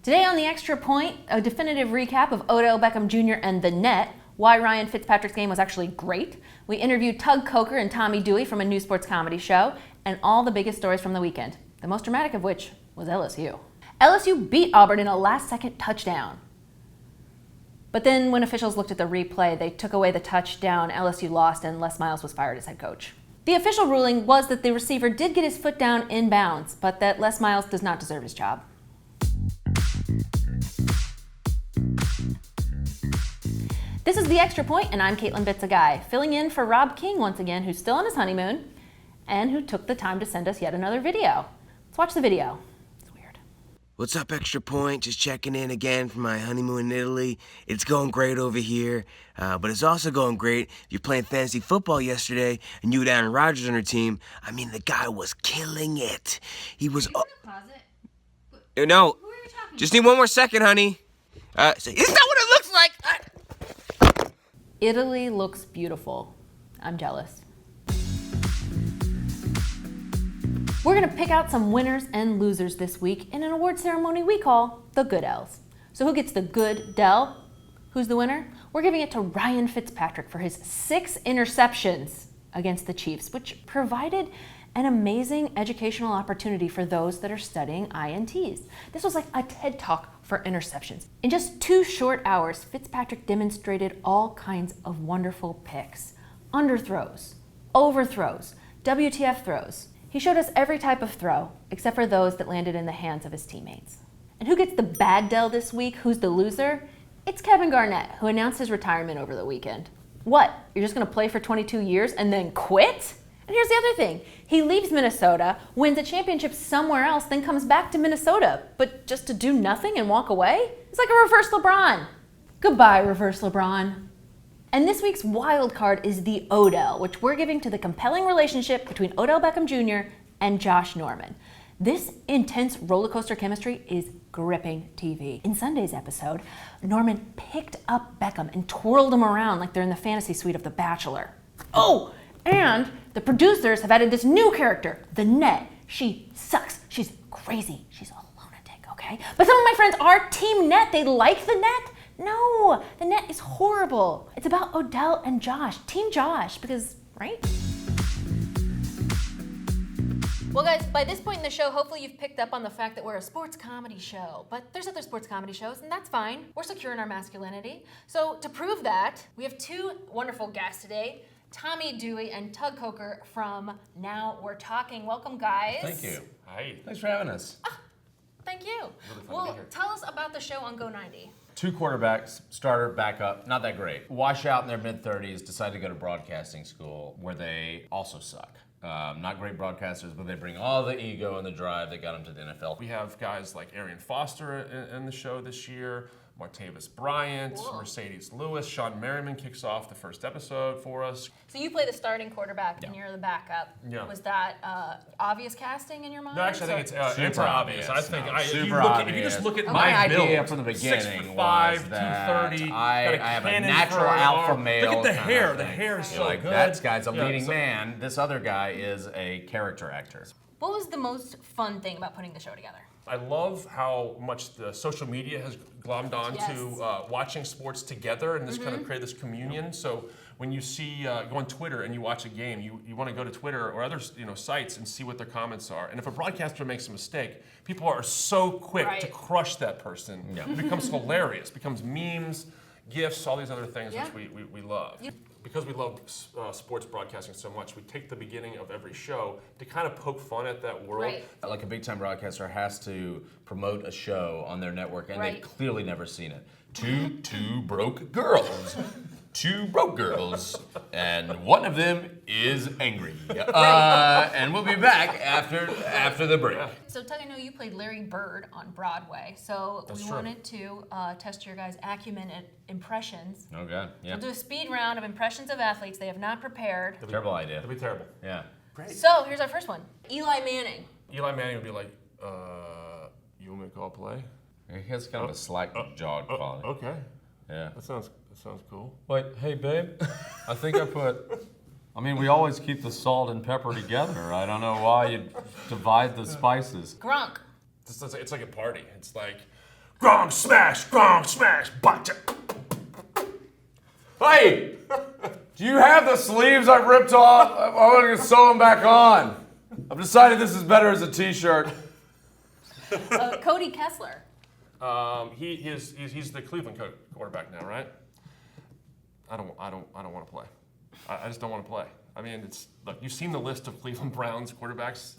Today on The Extra Point, a definitive recap of Odell Beckham Jr. and the Net, why Ryan Fitzpatrick's game was actually great. We interviewed Tug Coker and Tommy Dewey from a new sports comedy show, and all the biggest stories from the weekend, the most dramatic of which was LSU. LSU beat Auburn in a last-second touchdown. But then when officials looked at the replay, they took away the touchdown, LSU lost, and Les Miles was fired as head coach. The official ruling was that the receiver did get his foot down in bounds, but that Les Miles does not deserve his job. This is The Extra Point, and I'm Caitlin Bitzegaio, filling in for Rob King once again, who's still on his honeymoon, and who took the time to send us yet another video. Let's watch the video. It's weird. What's up, Extra Point? Just checking in again from my honeymoon in Italy. It's going great over here, but it's also going great if you're playing fantasy football yesterday and you had Aaron Rodgers on your team. I mean, the guy was killing it. He was... Are you gonna pause it? No, Who are you talking just need one more second, honey. Is that what it looks like? Italy looks beautiful. I'm jealous. We're gonna pick out some winners and losers this week in an award ceremony we call the Goodels. So who gets the good Dell? Who's the winner? We're giving it to Ryan Fitzpatrick for his 6 interceptions against the Chiefs, which provided an amazing educational opportunity for those that are studying INTs. This was like a TED Talk for interceptions. In just 2 short hours, Fitzpatrick demonstrated all kinds of wonderful picks. Underthrows, overthrows, WTF throws. He showed us every type of throw, except for those that landed in the hands of his teammates. And who gets the bad Dell this week? Who's the loser? It's Kevin Garnett, who announced his retirement over the weekend. What, you're just gonna play for 22 years and then quit? And here's the other thing. He leaves Minnesota, wins a championship somewhere else, then comes back to Minnesota. But just to do nothing and walk away? It's like a reverse LeBron. Goodbye, reverse LeBron. And this week's wild card is the Odell, which we're giving to the compelling relationship between Odell Beckham Jr. and Josh Norman. This intense roller coaster chemistry is gripping TV. In Sunday's episode, Norman picked up Beckham and twirled him around like they're in the fantasy suite of The Bachelor. Oh! And the producers have added this new character, the Net. She sucks. She's crazy. She's a lunatic, okay? But some of my friends are Team Net. They like the Net. No, the Net is horrible. It's about Odell and Josh. Team Josh, because, right? Well, guys, by this point in the show, hopefully you've picked up on the fact that we're a sports comedy show. But there's other sports comedy shows, and that's fine. We're secure in our masculinity. So to prove that, we have 2 wonderful guests today. Tommy Dewey and Tug Coker from Now We're Talking. Welcome, guys. Thank you. Hi. Thanks for having us. Thank you. Really fun to Well, be here. tell us about the show on Go 90. 2 quarterbacks, starter, backup, not that great. Wash out in their mid-30s, decide to go to broadcasting school where they also suck. Not great broadcasters, but they bring all the ego and the drive that got them to the NFL. We have guys like Arian Foster in the show this year, Martavis Bryant, Cool. Mercedes Lewis, Sean Merriman kicks off the first episode for us. So you play the starting quarterback and Yeah. you're the backup. Yeah. Was that obvious casting in your mind? No, actually, I think it's Super obvious. obvious. I think No, if you super if you just look at Okay. My my idea build, from the beginning 6'5", was that 230. I got a have a cannon natural for an alpha arm. male. Look at the kind hair. of The thing. hair is You're so like, good. that guy's a Yeah, leading so- man. This other guy is a character actor. What was the most fun thing about putting the show together? I love how much the social media has glommed on Yes. to watching sports together and this kind of create this communion. So when you see go on Twitter and you watch a game, you want to go to Twitter or other sites and see what their comments are. And if a broadcaster makes a mistake, people are so quick to Right. crush that person. Yeah. It becomes hilarious. Becomes memes, GIFs, all these other things Yeah. which we love. Because we love sports broadcasting so much, we take the beginning of every show to kind of poke fun at that world. Right. Like a big-time broadcaster has to promote a show on their network, and Right. they've clearly never seen it. Two broke girls. 2 broke girls, and one of them is angry. And we'll be back after the break. So Tug, I know you played Larry Bird on Broadway, so That's we true. wanted to test your guys' acumen at impressions. Oh God, yeah. We'll do a speed round of impressions of athletes they have not prepared. Terrible idea. It'd be terrible. Yeah. So here's our first one. Eli Manning. Eli Manning would be like, you want me to call a play? He has kind of a slack-jawed quality. Okay. Yeah. That sounds cool. Like, hey, babe, I think I mean, we always keep the salt and pepper together. I don't know why you divide the spices. Gronk. It's like a party. It's like, Gronk smash, butcha. Hey! Do you have the sleeves I've ripped off? I want to sew them back on. I've decided this is better as a t-shirt. Cody Kessler. He's the Cleveland quarterback now, right? I don't want to play. I just don't want to play. I mean, look, you've seen the list of Cleveland Browns quarterbacks.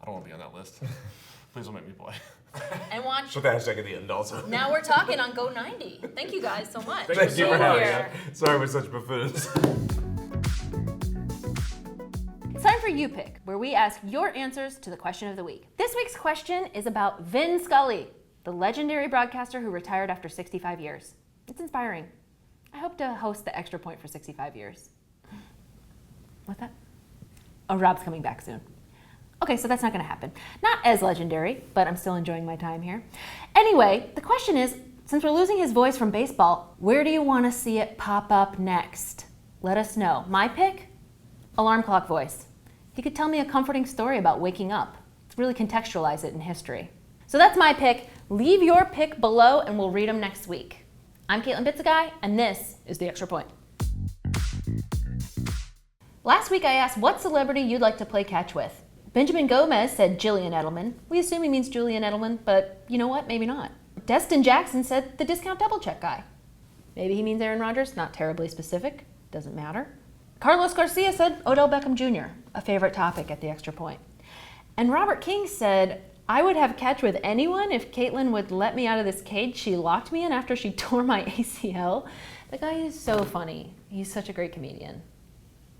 I don't want to be on that list. Please don't make me play. And watch. Put the hashtag at the end also. Now we're talking on Go 90. Thank you guys so much. Thank you for having here. me. Sorry we're such buffoons. It's time for You Pick, where we ask your answers to the question of the week. This week's question is about Vin Scully, the legendary broadcaster who retired after 65 years. It's inspiring. I hope to host the Extra Point for 65 years. What's that? Oh, Rob's coming back soon. Okay, so that's not gonna happen. Not as legendary, but I'm still enjoying my time here. Anyway, the question is, since we're losing his voice from baseball, where do you wanna see it pop up next? Let us know. My pick? Alarm clock voice. He could tell me a comforting story about waking up. Let's really contextualize it in history. So that's my pick. Leave your pick below and we'll read them next week. I'm Caitlin Bitzegaio, and this is The Extra Point. Last week I asked what celebrity you'd like to play catch with. Benjamin Gomez said Jillian Edelman. We assume he means Julian Edelman, but you know what? Maybe not. Destin Jackson said the discount double check guy. Maybe he means Aaron Rodgers, not terribly specific. Doesn't matter. Carlos Garcia said Odell Beckham Jr., a favorite topic at the Extra Point. And Robert King said, I would have catch with anyone if Caitlin would let me out of this cage she locked me in after she tore my ACL. The guy is so funny. He's such a great comedian.